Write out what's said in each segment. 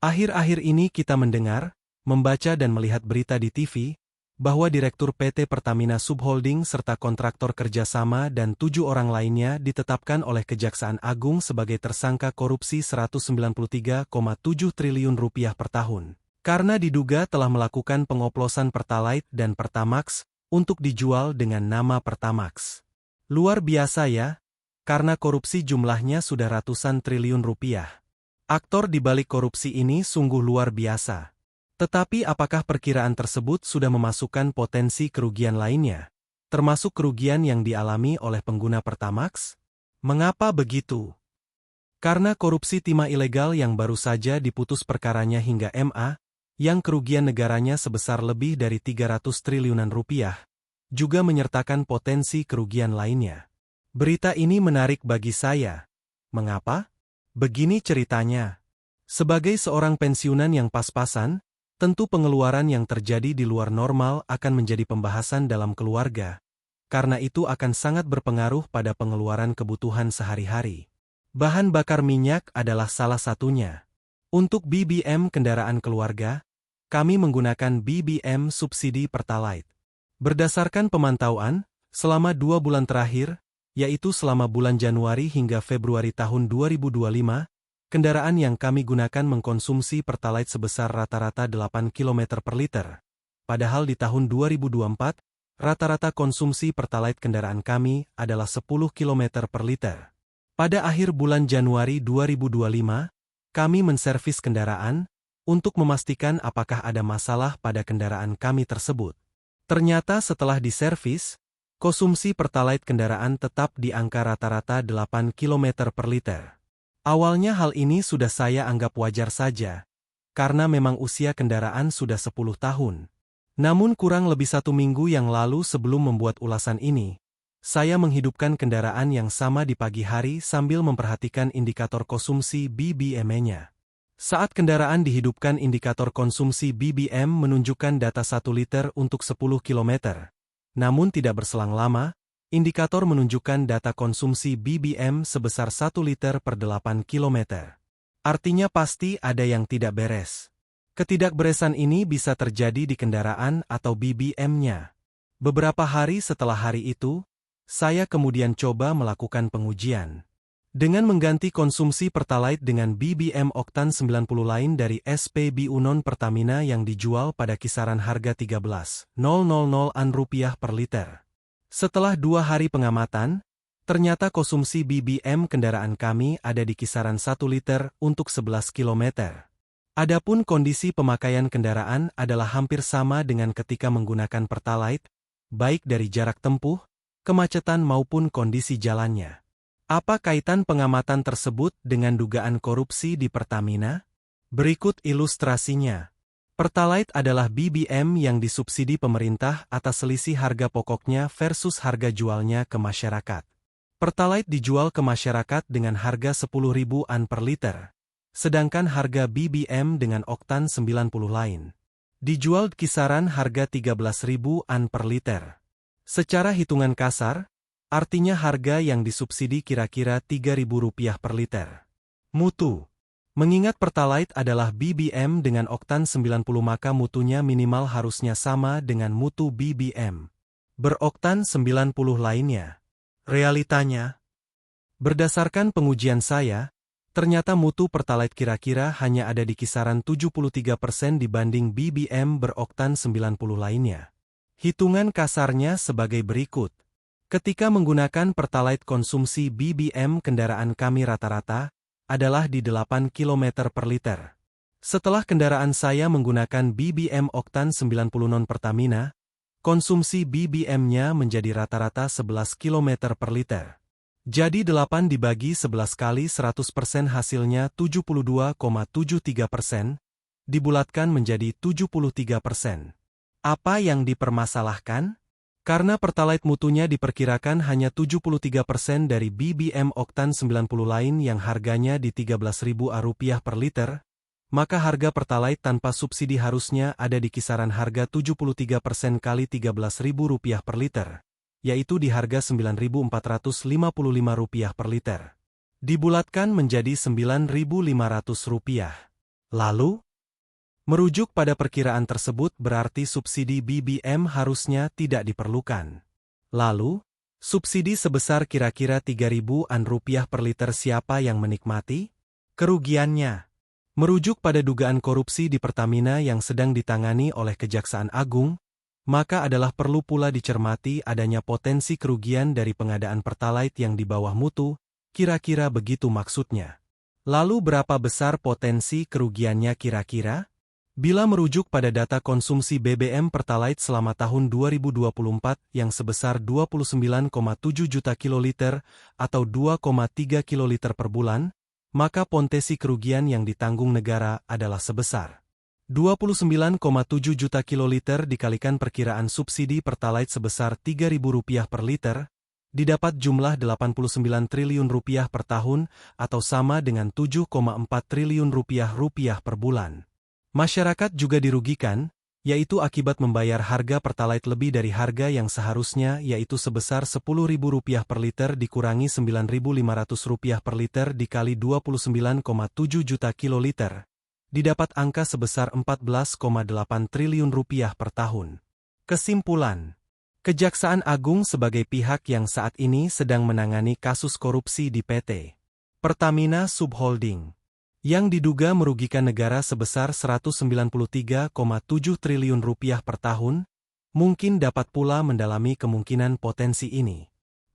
Akhir-akhir ini kita mendengar, membaca dan melihat berita di TV, bahwa Direktur PT Pertamina Subholding serta kontraktor kerjasama dan 7 orang lainnya ditetapkan oleh Kejaksaan Agung sebagai tersangka korupsi Rp193,7 triliun per tahun. Karena diduga telah melakukan pengoplosan Pertalite dan Pertamax untuk dijual dengan nama Pertamax. Luar biasa ya, karena korupsi jumlahnya sudah ratusan triliun rupiah. Aktor di balik korupsi ini sungguh luar biasa. Tetapi apakah perkiraan tersebut sudah memasukkan potensi kerugian lainnya, termasuk kerugian yang dialami oleh pengguna Pertamax? Mengapa begitu? Karena korupsi timah ilegal yang baru saja diputus perkaranya hingga MA, yang kerugian negaranya sebesar lebih dari 300 triliunan rupiah, juga menyertakan potensi kerugian lainnya. Berita ini menarik bagi saya. Mengapa? Begini ceritanya. Sebagai seorang pensiunan yang pas-pasan, tentu pengeluaran yang terjadi di luar normal akan menjadi pembahasan dalam keluarga. Karena itu akan sangat berpengaruh pada pengeluaran kebutuhan sehari-hari. Bahan bakar minyak adalah salah satunya. Untuk BBM kendaraan keluarga, kami menggunakan BBM subsidi Pertalite. Berdasarkan pemantauan, selama 2 bulan terakhir, yaitu selama bulan Januari hingga Februari tahun 2025, kendaraan yang kami gunakan mengkonsumsi Pertalite sebesar rata-rata 8 km per liter. Padahal di tahun 2024, rata-rata konsumsi Pertalite kendaraan kami adalah 10 km per liter. Pada akhir bulan Januari 2025, kami menservis kendaraan untuk memastikan apakah ada masalah pada kendaraan kami tersebut. Ternyata setelah diservis, konsumsi Pertalite kendaraan tetap di angka rata-rata 8 km per liter. Awalnya hal ini sudah saya anggap wajar saja, karena memang usia kendaraan sudah 10 tahun. Namun kurang lebih 1 minggu yang lalu sebelum membuat ulasan ini, saya menghidupkan kendaraan yang sama di pagi hari sambil memperhatikan indikator konsumsi BBM-nya. Saat kendaraan dihidupkan indikator konsumsi BBM menunjukkan data 1 liter untuk 10 km. Namun tidak berselang lama, indikator menunjukkan data konsumsi BBM sebesar 1 liter per 8 km. Artinya pasti ada yang tidak beres. Ketidakberesan ini bisa terjadi di kendaraan atau BBM-nya. Beberapa hari setelah hari itu, saya kemudian coba melakukan pengujian. Dengan mengganti konsumsi Pertalite dengan BBM oktan 90 lain dari SPBU non-Pertamina yang dijual pada kisaran harga Rp13.000-an per liter. Setelah 2 hari pengamatan, ternyata konsumsi BBM kendaraan kami ada di kisaran 1 liter untuk 11 km. Adapun kondisi pemakaian kendaraan adalah hampir sama dengan ketika menggunakan Pertalite, baik dari jarak tempuh, kemacetan maupun kondisi jalannya. Apa kaitan pengamatan tersebut dengan dugaan korupsi di Pertamina? Berikut ilustrasinya. Pertalite adalah BBM yang disubsidi pemerintah atas selisih harga pokoknya versus harga jualnya ke masyarakat. Pertalite dijual ke masyarakat dengan harga Rp10.000-an per liter, sedangkan harga BBM dengan oktan 90 lain dijual kisaran harga Rp13.000-an per liter. Secara hitungan kasar, artinya harga yang disubsidi kira-kira Rp3.000 per liter. Mutu. Mengingat Pertalite adalah BBM dengan oktan 90 maka mutunya minimal harusnya sama dengan mutu BBM beroktan 90 lainnya. Realitanya, berdasarkan pengujian saya, ternyata mutu Pertalite kira-kira hanya ada di kisaran 73% dibanding BBM beroktan 90 lainnya. Hitungan kasarnya sebagai berikut. Ketika menggunakan Pertalite konsumsi BBM kendaraan kami rata-rata adalah di 8 km per liter. Setelah kendaraan saya menggunakan BBM oktan 90 non-Pertamina, konsumsi BBM-nya menjadi rata-rata 11 km per liter. Jadi 8 dibagi 11 kali 100% hasilnya 72,73%, dibulatkan menjadi 73%. Apa yang dipermasalahkan? Karena Pertalite mutunya diperkirakan hanya 73% dari BBM oktan 90 lain yang harganya di Rp13.000 per liter, maka harga Pertalite tanpa subsidi harusnya ada di kisaran harga 73% kali Rp13.000 per liter, yaitu di harga Rp9.455 per liter. Dibulatkan menjadi Rp9.500. Lalu, merujuk pada perkiraan tersebut berarti subsidi BBM harusnya tidak diperlukan. Lalu, subsidi sebesar kira-kira Rp3.000-an per liter siapa yang menikmati? Kerugiannya. Merujuk pada dugaan korupsi di Pertamina yang sedang ditangani oleh Kejaksaan Agung, maka adalah perlu pula dicermati adanya potensi kerugian dari pengadaan Pertalite yang di bawah mutu, kira-kira begitu maksudnya. Lalu berapa besar potensi kerugiannya kira-kira? Bila merujuk pada data konsumsi BBM Pertalite selama tahun 2024 yang sebesar 29,7 juta kiloliter atau 2,3 kiloliter per bulan, maka potensi kerugian yang ditanggung negara adalah sebesar 29,7 juta kiloliter dikalikan perkiraan subsidi Pertalite sebesar Rp3.000 per liter, didapat jumlah Rp89 triliun per tahun atau sama dengan Rp7,4 triliun per bulan. Masyarakat juga dirugikan, yaitu akibat membayar harga Pertalite lebih dari harga yang seharusnya yaitu sebesar Rp10.000 per liter dikurangi Rp9.500 per liter dikali 29,7 juta kiloliter. Didapat angka sebesar Rp14,8 triliun per tahun. Kesimpulan. Kejaksaan Agung sebagai pihak yang saat ini sedang menangani kasus korupsi di PT Pertamina Subholding yang diduga merugikan negara sebesar Rp193,7 triliun per tahun, mungkin dapat pula mendalami kemungkinan potensi ini.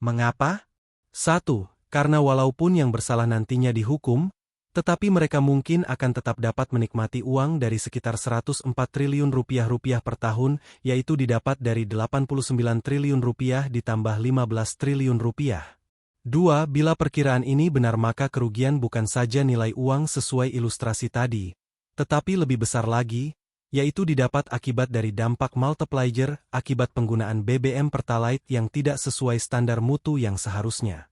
Mengapa? 1. Karena walaupun yang bersalah nantinya dihukum, tetapi mereka mungkin akan tetap dapat menikmati uang dari sekitar Rp104 triliun per tahun, yaitu didapat dari Rp89 triliun ditambah Rp15 triliun. 2. Bila perkiraan ini benar maka kerugian bukan saja nilai uang sesuai ilustrasi tadi, tetapi lebih besar lagi, yaitu didapat akibat dari dampak multiplier akibat penggunaan BBM Pertalite yang tidak sesuai standar mutu yang seharusnya.